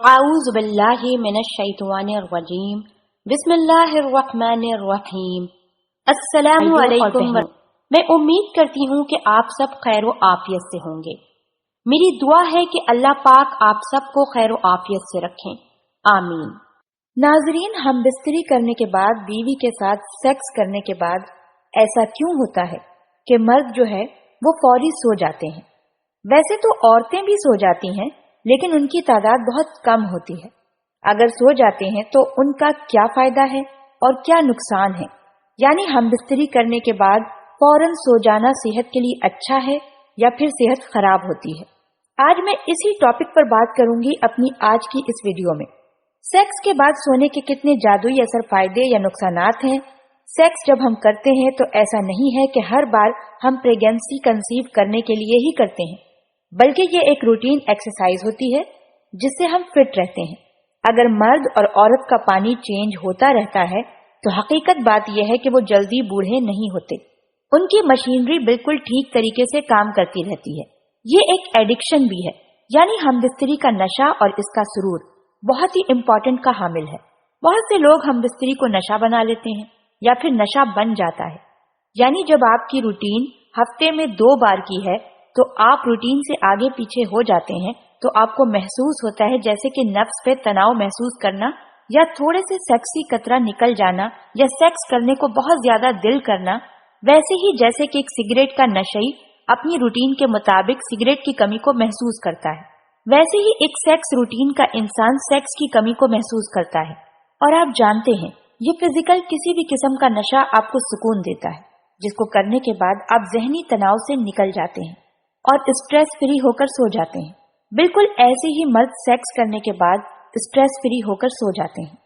اعوذ باللہ من الشیطان الرجیم بسم اللہ الرحمن الرحیم السلام علیکم۔ میں امید کرتی ہوں کہ آپ سب خیر و عافیت سے ہوں گے۔ میری دعا ہے کہ اللہ پاک آپ سب کو خیر و عافیت سے رکھیں، آمین۔ ناظرین، ہم بستری کرنے کے بعد بیوی کے ساتھ سیکس کرنے کے بعد ایسا کیوں ہوتا ہے کہ مرد جو ہے وہ فوری سو جاتے ہیں؟ ویسے تو عورتیں بھی سو جاتی ہیں، لیکن ان کی تعداد بہت کم ہوتی ہے۔ اگر سو جاتے ہیں تو ان کا کیا فائدہ ہے اور کیا نقصان ہے؟ یعنی ہم بستری کرنے کے بعد فوراً سو جانا صحت کے لیے اچھا ہے یا پھر صحت خراب ہوتی ہے؟ آج میں اسی ٹاپک پر بات کروں گی اپنی آج کی اس ویڈیو میں۔ سیکس کے بعد سونے کے کتنے جادوئی اثر، فائدے یا نقصانات ہیں؟ سیکس جب ہم کرتے ہیں تو ایسا نہیں ہے کہ ہر بار ہم پریگنسی کنسیو کرنے کے لیے ہی کرتے ہیں، بلکہ یہ ایک روٹین ایکسرسائز ہوتی ہے جس سے ہم فٹ رہتے ہیں۔ اگر مرد اور عورت کا پانی چینج ہوتا رہتا ہے تو حقیقت بات یہ ہے کہ وہ جلدی بوڑھے نہیں ہوتے، ان کی مشینری بالکل ٹھیک طریقے سے کام کرتی رہتی ہے۔ یہ ایک ایڈکشن بھی ہے، یعنی ہم بستری کا نشہ اور اس کا سرور بہت ہی امپورٹنٹ کا حامل ہے۔ بہت سے لوگ ہم بستری کو نشہ بنا لیتے ہیں یا پھر نشہ بن جاتا ہے، یعنی جب آپ کی روٹین ہفتے میں 2 بار کی ہے تو آپ روٹین سے آگے پیچھے ہو جاتے ہیں تو آپ کو محسوس ہوتا ہے جیسے کہ نفس پہ تناؤ محسوس کرنا یا تھوڑے سے سیکسی قطرہ نکل جانا یا سیکس کرنے کو بہت زیادہ دل کرنا، ویسے ہی جیسے کہ ایک سگریٹ کا نشئی اپنی روٹین کے مطابق سگریٹ کی کمی کو محسوس کرتا ہے، ویسے ہی ایک سیکس روٹین کا انسان سیکس کی کمی کو محسوس کرتا ہے۔ اور آپ جانتے ہیں یہ فزیکل کسی بھی قسم کا نشہ آپ کو سکون دیتا ہے، جس کو کرنے کے بعد آپ ذہنی تناؤ سے نکل جاتے ہیں اور اسٹریس فری ہو کر سو جاتے ہیں۔ بالکل ایسے ہی مرد سیکس کرنے کے بعد اسٹریس فری ہو کر سو جاتے ہیں۔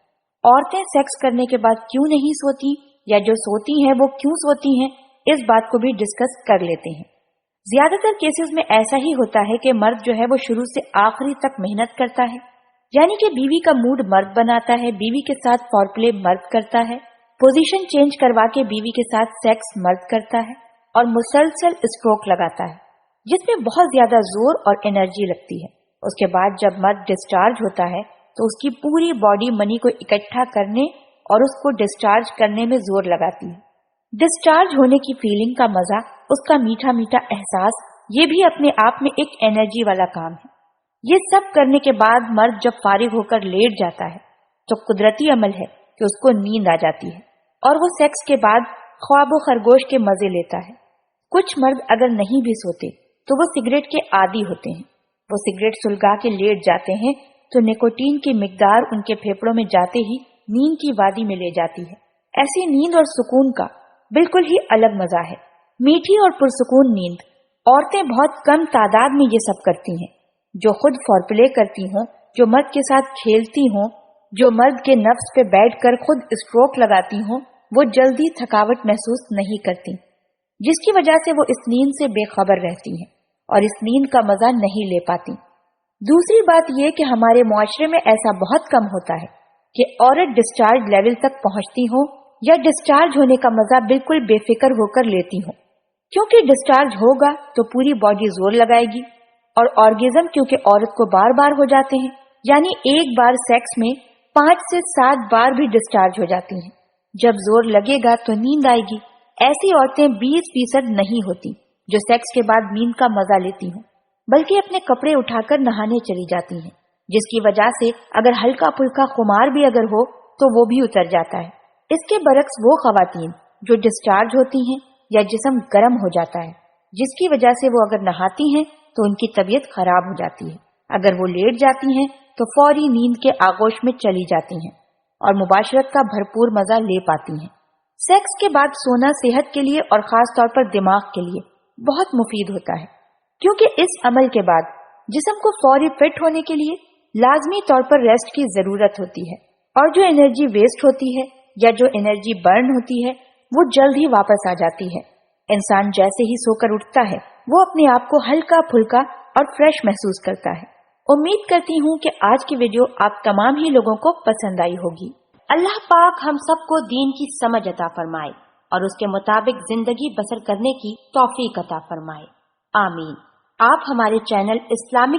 عورتیں سیکس کرنے کے بعد کیوں نہیں سوتی یا جو سوتی ہیں وہ کیوں سوتی ہیں، اس بات کو بھی ڈسکس کر لیتے ہیں۔ زیادہ تر کیسز میں ایسا ہی ہوتا ہے کہ مرد جو ہے وہ شروع سے آخری تک محنت کرتا ہے، یعنی کہ بیوی کا موڈ مرد بناتا ہے، بیوی کے ساتھ فور پلے مرد کرتا ہے، پوزیشن چینج کروا کے بیوی کے ساتھ سیکس مرد کرتا ہے اور مسلسل اسٹروک لگاتا ہے جس میں بہت زیادہ زور اور انرجی لگتی ہے۔ اس کے بعد جب مرد ڈسچارج ہوتا ہے تو اس کی پوری باڈی منی کو اکٹھا کرنے اور اس کو ڈسچارج کرنے میں زور لگاتی ہے۔ ڈسچارج ہونے کی فیلنگ کا مزہ، اس کا میٹھا میٹھا احساس، یہ بھی اپنے آپ میں ایک انرجی والا کام ہے۔ یہ سب کرنے کے بعد مرد جب فارغ ہو کر لیٹ جاتا ہے تو قدرتی عمل ہے کہ اس کو نیند آ جاتی ہے اور وہ سیکس کے بعد خواب و خرگوش کے مزے لیتا ہے۔ کچھ مرد اگر نہیں بھی سوتے تو وہ سگریٹ کے عادی ہوتے ہیں، وہ سگریٹ سلگا کے لیٹ جاتے ہیں تو نکوٹین کی مقدار ان کے پھیپھڑوں میں جاتے ہی نیند کی وادی میں لے جاتی ہے۔ ایسی نیند اور سکون کا بالکل ہی الگ مزہ ہے، میٹھی اور پرسکون نیند۔ عورتیں بہت کم تعداد میں یہ سب کرتی ہیں، جو خود فور پلے کرتی ہوں، جو مرد کے ساتھ کھیلتی ہوں، جو مرد کے نفس پہ بیٹھ کر خود اسٹروک لگاتی ہوں، وہ جلدی تھکاوٹ محسوس نہیں کرتی، جس کی وجہ سے وہ اس نیند سے بے خبر رہتی ہیں اور اس نیند کا مزہ نہیں لے پاتی۔ دوسری بات یہ کہ ہمارے معاشرے میں ایسا بہت کم ہوتا ہے کہ عورت ڈسچارج لیول تک پہنچتی ہو یا ڈسچارج ہونے کا مزہ بالکل بے فکر ہو کر لیتی ہو، کیونکہ ڈسچارج ہوگا تو پوری باڈی زور لگائے گی اور آرگیزم کیونکہ عورت کو بار بار ہو جاتے ہیں، یعنی ایک بار سیکس میں 5 سے 7 بار بھی ڈسچارج ہو جاتی ہیں۔ جب زور لگے گا تو نیند آئے گی۔ ایسی عورتیں 20% نہیں ہوتی جو سیکس کے بعد نیند کا مزہ لیتی ہوں، بلکہ اپنے کپڑے اٹھا کر نہانے چلی جاتی ہیں، جس کی وجہ سے اگر ہلکا پھلکا خمار بھی اگر ہو تو وہ بھی اتر جاتا ہے۔ اس کے برعکس وہ خواتین جو ڈسچارج ہوتی ہیں یا جسم گرم ہو جاتا ہے، جس کی وجہ سے وہ اگر نہاتی ہیں تو ان کی طبیعت خراب ہو جاتی ہے، اگر وہ لیٹ جاتی ہیں تو فوری نیند کے آغوش میں چلی جاتی ہیں اور مباشرت کا بھرپور مزہ لے پاتی ہیں۔ سیکس کے بعد سونا صحت کے لیے اور خاص طور پر دماغ کے لیے بہت مفید ہوتا ہے، کیونکہ اس عمل کے بعد جسم کو فوری فٹ ہونے کے لیے لازمی طور پر ریسٹ کی ضرورت ہوتی ہے، اور جو انرجی ویسٹ ہوتی ہے یا جو انرجی برن ہوتی ہے وہ جلد ہی واپس آ جاتی ہے۔ انسان جیسے ہی سو کر اٹھتا ہے وہ اپنے آپ کو ہلکا پھلکا اور فریش محسوس کرتا ہے۔ امید کرتی ہوں کہ آج کی ویڈیو آپ تمام ہی لوگوں کو پسند آئی ہوگی۔ اللہ پاک ہم سب کو دین کی سمجھ عطا فرمائے اور اس کے مطابق زندگی بسر کرنے کی توفیق عطا فرمائے، آمین۔ آپ ہمارے چینل اسلامک